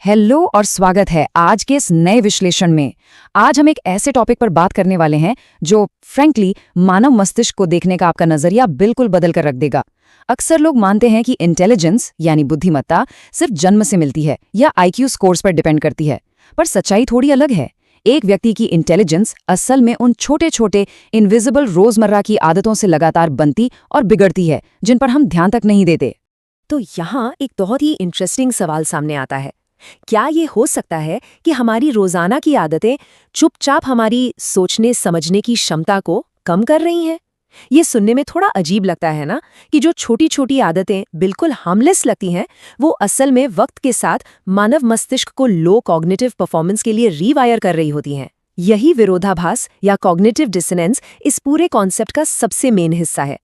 Hello और स्वागत है आज के इस नए विश्लेषण में। आज हम एक ऐसे टॉपिक पर बात करने वाले हैं जो फ्रैंकली मानव मस्तिष्क को देखने का आपका नजरिया बिल्कुल बदल कर रख देगा। अक्सर लोग मानते हैं कि इंटेलिजेंस यानी बुद्धिमत्ता सिर्फ जन्म से मिलती है या आईक्यू स्कोर्स पर डिपेंड करती है, पर सच्चाई थोड़ी अलग है। एक व्यक्ति की इंटेलिजेंस असल में उन छोटे छोटे इनविजिबल रोजमर्रा की आदतों से लगातार बनती और बिगड़ती है जिन पर हम ध्यान तक नहीं देते। तो यहाँ एक बहुत ही इंटरेस्टिंग सवाल सामने आता है। क्या ये हो सकता है कि हमारी रोजाना की आदतें चुपचाप हमारी सोचने समझने की क्षमता को कम कर रही हैं? ये सुनने में थोड़ा अजीब लगता है ना, कि जो छोटी छोटी आदतें बिल्कुल हार्मलेस लगती हैं, वो असल में वक्त के साथ मानव मस्तिष्क को लो कॉग्निटिव परफॉर्मेंस के लिए रीवायर कर रही होती हैं। यही विरोधाभास या कॉग्निटिव डिसोनेंस इस पूरे कॉन्सेप्ट का सबसे मेन हिस्सा है।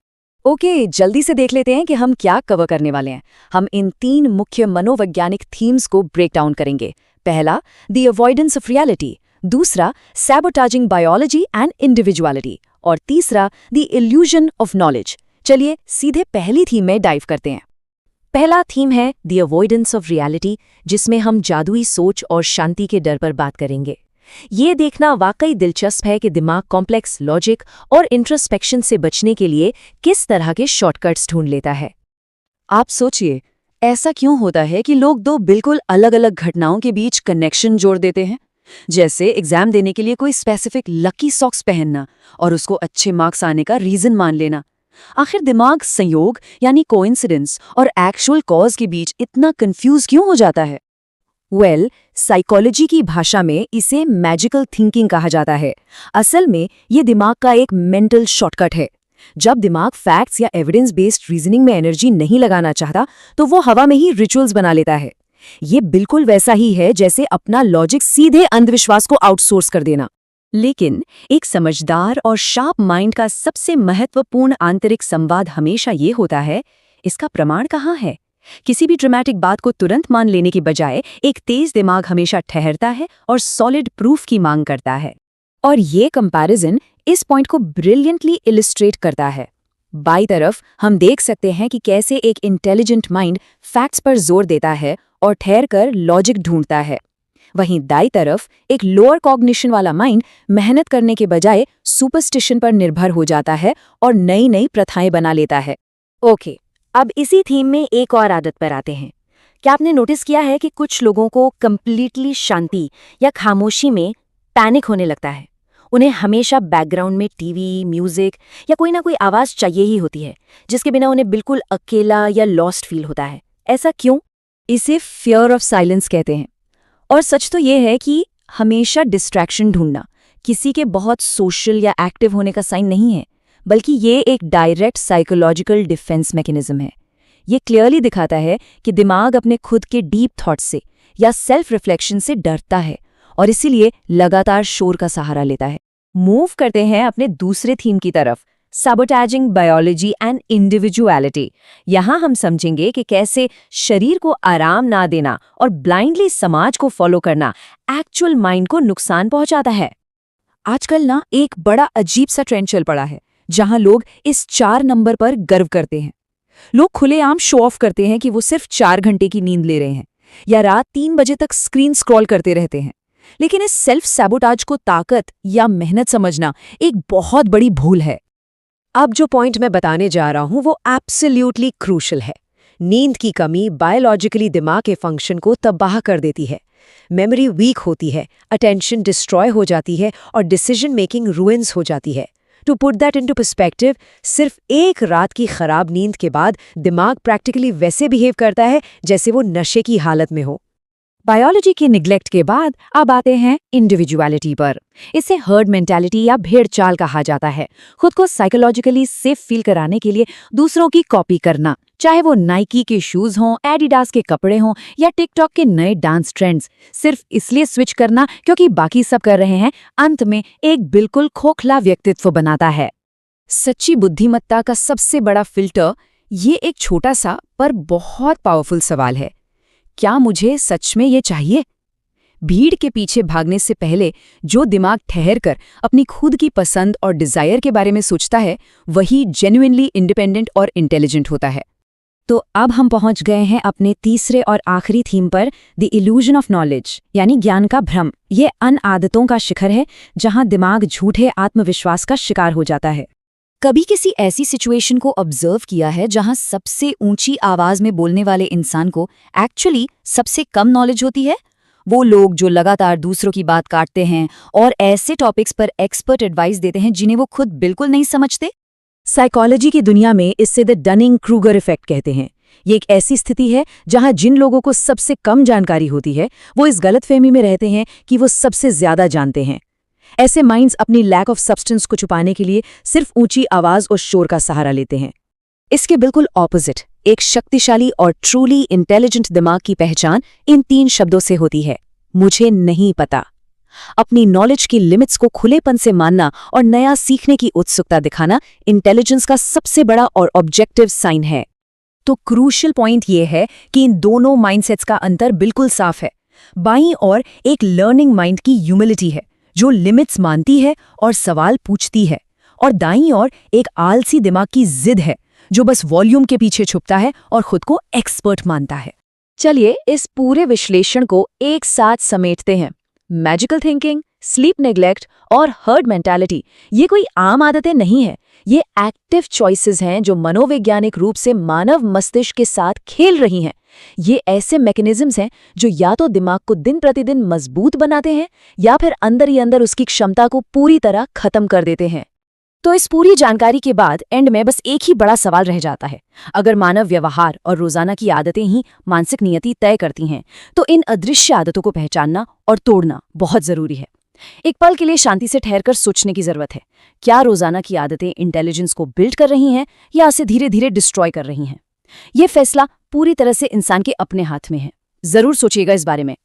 ओके, जल्दी से देख लेते हैं कि हम क्या कवर करने वाले हैं। हम इन 3 मुख्य मनोवैज्ञानिक थीम्स को ब्रेक डाउन करेंगे। पहला, द अवॉइडेंस ऑफ रियलिटी। दूसरा, सैबोटाजिंग बायोलॉजी एंड इंडिविजुअलिटी। और तीसरा, द इल्यूजन ऑफ नॉलेज। चलिए सीधे पहली थीम में डाइव करते हैं। पहला थीम है द अवॉइडेंस ऑफ रियलिटी, जिसमें हम जादुई सोच और शांति के डर पर बात करेंगे। ये देखना वाकई दिलचस्प है कि दिमाग कॉम्प्लेक्स लॉजिक और इंट्रोस्पेक्शन से बचने के लिए किस तरह के शॉर्टकट्स ढूंढ लेता है। आप सोचिए, ऐसा क्यों होता है कि लोग 2 बिल्कुल अलग अलग घटनाओं के बीच कनेक्शन जोड़ देते हैं? जैसे एग्जाम देने के लिए कोई स्पेसिफिक लकी सॉक्स पहनना और उसको अच्छे मार्क्स आने का रीजन मान लेना। आखिर दिमाग संयोग यानी कोइंसिडेंस और एक्चुअल कॉज के बीच इतना कंफ्यूज क्यों हो जाता है? साइकोलॉजी की भाषा में इसे मैजिकल थिंकिंग कहा जाता है। असल में ये दिमाग का एक मेंटल शॉर्टकट है। जब दिमाग फैक्ट्स या एविडेंस बेस्ड रीजनिंग में एनर्जी नहीं लगाना चाहता, तो वो हवा में ही रिचुअल्स बना लेता है। ये बिल्कुल वैसा ही है जैसे अपना लॉजिक सीधे अंधविश्वास को आउटसोर्स कर देना। लेकिन एक समझदार और शार्प माइंड का सबसे महत्वपूर्ण आंतरिक संवाद हमेशा ये होता है, इसका प्रमाण कहाँ है? किसी भी ड्रामेटिक बात को तुरंत मान लेने की बजाय एक तेज दिमाग हमेशा ठहरता है और सॉलिड प्रूफ की मांग करता है। और ये कंपैरिजन इस पॉइंट को ब्रिलियंटली इलिस्ट्रेट करता है। बाईं तरफ हम देख सकते हैं कि कैसे एक इंटेलिजेंट माइंड फैक्ट्स पर जोर देता है और ठहरकर लॉजिक ढूंढता है। वहीं दाईं तरफ एक लोअर कॉग्निशन वाला माइंड मेहनत करने के बजाय सुपरस्टिशन पर निर्भर हो जाता है और नई नई प्रथाएं बना लेता है। ओके, अब इसी थीम में एक और आदत पर आते हैं। क्या आपने नोटिस किया है कि कुछ लोगों को कंप्लीटली शांति या खामोशी में पैनिक होने लगता है? उन्हें हमेशा बैकग्राउंड में टीवी, म्यूजिक या कोई ना कोई आवाज चाहिए ही होती है, जिसके बिना उन्हें बिल्कुल अकेला या लॉस्ट फील होता है। ऐसा क्यों? इसे फियर ऑफ साइलेंस कहते हैं। और सच तो ये है कि हमेशा डिस्ट्रैक्शन ढूंढना किसी के बहुत सोशल या एक्टिव होने का साइन नहीं है, बल्कि ये एक डायरेक्ट साइकोलॉजिकल डिफेंस मैकेनिज्म है। ये क्लियरली दिखाता है कि दिमाग अपने खुद के डीप थॉट्स से या सेल्फ रिफ्लेक्शन से डरता है और इसीलिए लगातार शोर का सहारा लेता है। मूव करते हैं अपने दूसरे थीम की तरफ, सैबोटाजिंग बायोलॉजी एंड इंडिविजुअलिटी। यहाँ हम समझेंगे कि कैसे शरीर को आराम ना देना और ब्लाइंडली समाज को फॉलो करना एक्चुअल माइंड को नुकसान पहुंचाता है। आजकल ना एक बड़ा अजीब सा ट्रेंड चल पड़ा है, जहां लोग इस 4 नंबर पर गर्व करते हैं। लोग खुलेआम शो ऑफ करते हैं कि वो सिर्फ 4 घंटे की नींद ले रहे हैं या रात 3 बजे तक स्क्रीन स्क्रॉल करते रहते हैं। लेकिन इस सेल्फ सैबोटाज को ताकत या मेहनत समझना एक बहुत बड़ी भूल है। अब जो पॉइंट मैं बताने जा रहा हूं वो एब्सोल्युटली क्रूशल है। नींद की कमी बायोलॉजिकली दिमाग के फंक्शन को तबाह कर देती है। मेमोरी वीक होती है, अटेंशन डिस्ट्रॉय हो जाती है और डिसीजन मेकिंग रुइंस हो जाती है। To put that into perspective, सिर्फ एक रात की खराब नींद के बाद दिमाग प्रैक्टिकली वैसे बिहेव करता है जैसे वो नशे की हालत में हो। बायोलॉजी के निग्लेक्ट के बाद अब आते हैं इंडिविजुअलिटी पर। इसे हर्ड मेंटालिटी या भेड़ चाल कहा जाता है। खुद को साइकोलॉजिकली सेफ फील कराने के लिए दूसरों की कॉपी करना, चाहे वो नाइकी के शूज हों, एडिडास के कपड़े हों या टिकटॉक के नए डांस ट्रेंड्स, सिर्फ इसलिए स्विच करना क्योंकि बाकी सब कर रहे हैं, अंत में एक बिल्कुल खोखला व्यक्तित्व बनाता है। सच्ची बुद्धिमत्ता का सबसे बड़ा फिल्टर ये एक छोटा सा पर बहुत पावरफुल सवाल है, क्या मुझे सच में ये चाहिए? भीड़ के पीछे भागने से पहले जो दिमाग ठहरकर अपनी खुद की पसंद और डिजायर के बारे में सोचता है, वही जेन्युइनली इंडिपेंडेंट और इंटेलिजेंट होता है। तो अब हम पहुंच गए हैं अपने तीसरे और आखिरी थीम पर, द इल्यूजन ऑफ नॉलेज, यानी ज्ञान का भ्रम। ये अन आदतों का शिखर है जहां दिमाग झूठे आत्मविश्वास का शिकार हो जाता है। कभी किसी ऐसी सिचुएशन को ऑब्जर्व किया है जहां सबसे ऊंची आवाज में बोलने वाले इंसान को एक्चुअली सबसे कम नॉलेज होती है? वो लोग जो लगातार दूसरों की बात काटते हैं और ऐसे टॉपिक्स पर एक्सपर्ट एडवाइस देते हैं जिन्हें वो खुद बिल्कुल नहीं समझते। साइकोलॉजी की दुनिया में इससे द डनिंग-क्रूगर इफेक्ट कहते हैं। ये एक ऐसी स्थिति है जहां जिन लोगों को सबसे कम जानकारी होती है वो इस गलतफहमी में रहते हैं कि वो सबसे ज्यादा जानते हैं। ऐसे माइंड्स अपनी लैक ऑफ सब्सटेंस को छुपाने के लिए सिर्फ ऊंची आवाज और शोर का सहारा लेते हैं। इसके बिल्कुल ऑपोजिट, एक शक्तिशाली और ट्रूली इंटेलिजेंट दिमाग की पहचान इन 3 शब्दों से होती है: मुझे नहीं पता। अपनी नॉलेज की लिमिट्स को खुलेपन से मानना और नया सीखने की उत्सुकता दिखाना इंटेलिजेंस का सबसे बड़ा और ऑब्जेक्टिव साइन है। तो क्रूशियल पॉइंट ये है कि इन दोनों माइंडसेट्स का अंतर बिल्कुल साफ है। बाईं ओर एक लर्निंग माइंड की ह्यूमिलिटी है जो लिमिट्स मानती है और सवाल पूछती है, और दाईं ओर एक आलसी दिमाग की जिद है जो बस वॉल्यूम के पीछे छुपता है और खुद को एक्सपर्ट मानता है। चलिए इस पूरे विश्लेषण को एक साथ समेटते हैं। मैजिकल थिंकिंग, स्लीप नेग्लेक्ट और हर्ड मेंटालिटी ये कोई आम आदतें नहीं है, ये एक्टिव चॉइसेस हैं जो मनोवैज्ञानिक रूप से मानव मस्तिष्क के साथ खेल रही हैं। ये ऐसे मैकेनिज्म्स हैं जो या तो दिमाग को दिन प्रतिदिन मजबूत बनाते हैं या फिर अंदर ही अंदर उसकी क्षमता को पूरी तरह खत्म कर देते हैं। तो इस पूरी जानकारी के बाद एंड में बस एक ही बड़ा सवाल रह जाता है। अगर मानव व्यवहार और रोजाना की आदतें ही मानसिक नियति तय करती हैं, तो इन अदृश्य आदतों को पहचानना और तोड़ना बहुत जरूरी है। एक पल के लिए शांति से ठहरकर सोचने की जरूरत है, क्या रोजाना की आदतें इंटेलिजेंस को बिल्ड कर रही हैं या उसे धीरे धीरे डिस्ट्रॉय कर रही हैं? ये फैसला पूरी तरह से इंसान के अपने हाथ में है। जरूर सोचिएगा इस बारे में।